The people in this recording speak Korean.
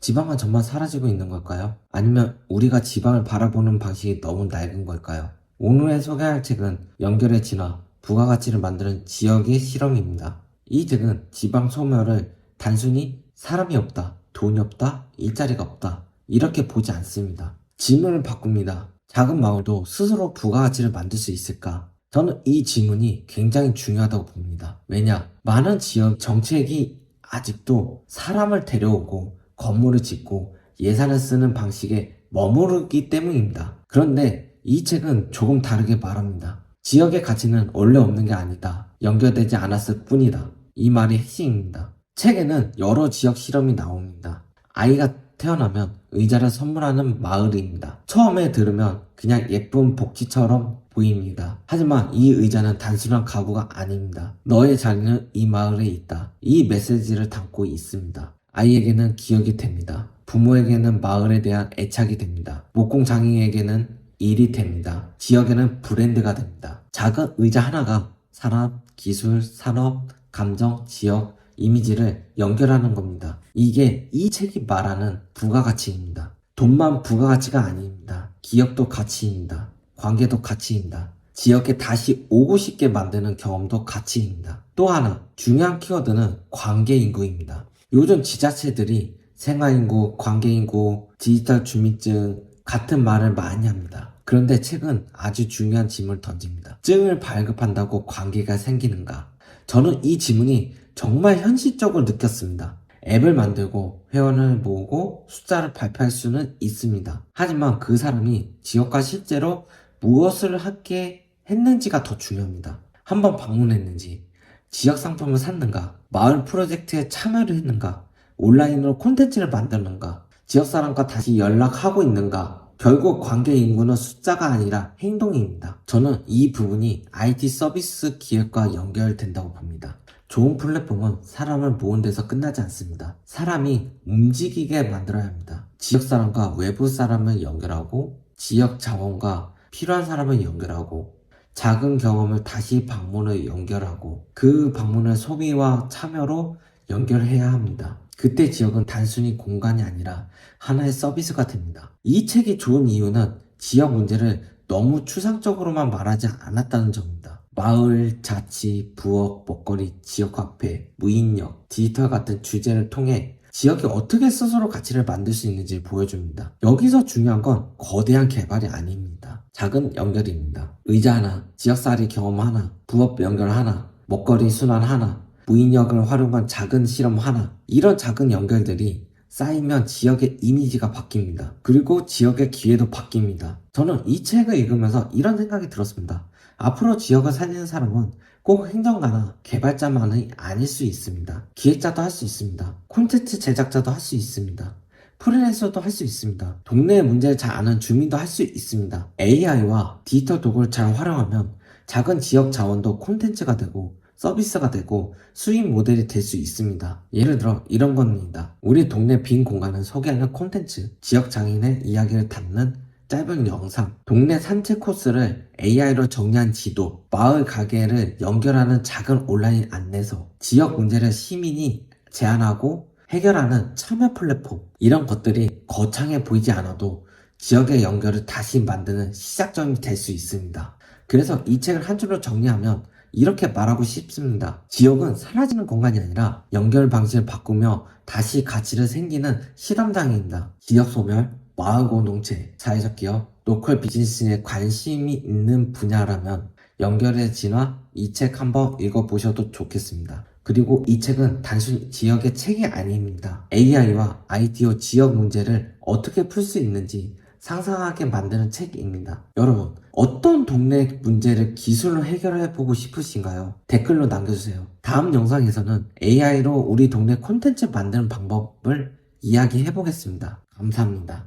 지방은 정말 사라지고 있는 걸까요? 아니면 우리가 지방을 바라보는 방식이 너무 낡은 걸까요? 오늘의 소개할 책은 연결의 진화, 부가가치를 만드는 지역의 실험입니다. 이 책은 지방 소멸을 단순히 사람이 없다, 돈이 없다, 일자리가 없다 이렇게 보지 않습니다. 질문을 바꿉니다. 작은 마을도 스스로 부가가치를 만들 수 있을까? 저는 이 질문이 굉장히 중요하다고 봅니다. 왜냐? 많은 지역 정책이 아직도 사람을 데려오고 건물을 짓고 예산을 쓰는 방식에 머무르기 때문입니다. 그런데 이 책은 조금 다르게 말합니다. 지역의 가치는 원래 없는 게 아니다. 연결되지 않았을 뿐이다. 이 말이 핵심입니다. 책에는 여러 지역 실험이 나옵니다. 아이가 태어나면 의자를 선물하는 마을입니다. 처음에 들으면 그냥 예쁜 복지처럼 보입니다. 하지만 이 의자는 단순한 가구가 아닙니다. 너의 자리는 이 마을에 있다. 이 메시지를 담고 있습니다. 아이에게는 기억이 됩니다. 부모에게는 마을에 대한 애착이 됩니다. 목공장애에게는 일이 됩니다. 지역에는 브랜드가 됩니다. 작은 의자 하나가 사람, 기술, 산업, 감정, 지역, 이미지를 연결하는 겁니다. 이게 이 책이 말하는 부가가치입니다. 돈만 부가가치가 아닙니다. 기억도 가치입니다. 관계도 가치입니다. 지역에 다시 오고 싶게 만드는 경험도 가치입니다. 또 하나 중요한 키워드는 관계인구입니다. 요즘 지자체들이 생활인구, 관계인구, 디지털 주민증 같은 말을 많이 합니다. 그런데 책은 아주 중요한 질문을 던집니다. 증을 발급한다고 관계가 생기는가? 저는 이 질문이 정말 현실적으로 느꼈습니다. 앱을 만들고 회원을 모으고 숫자를 발표할 수는 있습니다. 하지만 그 사람이 지역과 실제로 무엇을 함께 했는지가 더 중요합니다. 한번 방문했는지, 지역 상품을 샀는가, 마을 프로젝트에 참여를 했는가, 온라인으로 콘텐츠를 만드는가, 지역 사람과 다시 연락하고 있는가. 결국 관계 인구는 숫자가 아니라 행동입니다. 저는 이 부분이 IT 서비스 기획과 연결된다고 봅니다. 좋은 플랫폼은 사람을 모은 데서 끝나지 않습니다. 사람이 움직이게 만들어야 합니다. 지역 사람과 외부 사람을 연결하고 지역 자원과 필요한 사람을 연결하고 작은 경험을 다시 방문을 연결하고 그 방문을 소비와 참여로 연결해야 합니다. 그때 지역은 단순히 공간이 아니라 하나의 서비스가 됩니다. 이 책이 좋은 이유는 지역 문제를 너무 추상적으로만 말하지 않았다는 점입니다. 마을, 자치, 부엌, 먹거리, 지역 카페, 무인역, 디지털 같은 주제를 통해 지역이 어떻게 스스로 가치를 만들 수 있는지 보여줍니다. 여기서 중요한 건 거대한 개발이 아닙니다. 작은 연결입니다. 의자 하나, 지역살이 경험 하나, 부업 연결 하나, 먹거리 순환 하나, 무인역을 활용한 작은 실험 하나, 이런 작은 연결들이 쌓이면 지역의 이미지가 바뀝니다. 그리고 지역의 기회도 바뀝니다. 저는 이 책을 읽으면서 이런 생각이 들었습니다. 앞으로 지역을 살리는 사람은 꼭 행정가나 개발자만이 아닐 수 있습니다. 기획자도 할 수 있습니다. 콘텐츠 제작자도 할 수 있습니다. 프리랜서도 할 수 있습니다. 동네의 문제를 잘 아는 주민도 할 수 있습니다. AI와 디지털 도구를 잘 활용하면 작은 지역 자원도 콘텐츠가 되고 서비스가 되고 수익 모델이 될 수 있습니다. 예를 들어 이런 겁니다. 우리 동네 빈 공간을 소개하는 콘텐츠, 지역 장인의 이야기를 담는 짧은 영상, 동네 산책 코스를 AI로 정리한 지도, 마을 가게를 연결하는 작은 온라인 안내서, 지역 문제를 시민이 제안하고 해결하는 참여 플랫폼, 이런 것들이 거창해 보이지 않아도 지역의 연결을 다시 만드는 시작점이 될 수 있습니다. 그래서 이 책을 한 줄로 정리하면 이렇게 말하고 싶습니다. 지역은 사라지는 공간이 아니라 연결 방식을 바꾸며 다시 가치를 생기는 실험장입니다. 지역 소멸, 마을 공동체, 사회적 기업, 로컬 비즈니스에 관심이 있는 분야라면 연결의 진화 이 책 한번 읽어보셔도 좋겠습니다. 그리고 이 책은 단순히 지역의 책이 아닙니다. AI와 ITO 지역 문제를 어떻게 풀 수 있는지 상상하게 만드는 책입니다. 여러분, 어떤 동네 문제를 기술로 해결해보고 싶으신가요? 댓글로 남겨주세요. 다음 영상에서는 AI로 우리 동네 콘텐츠 만드는 방법을 이야기해보겠습니다. 감사합니다.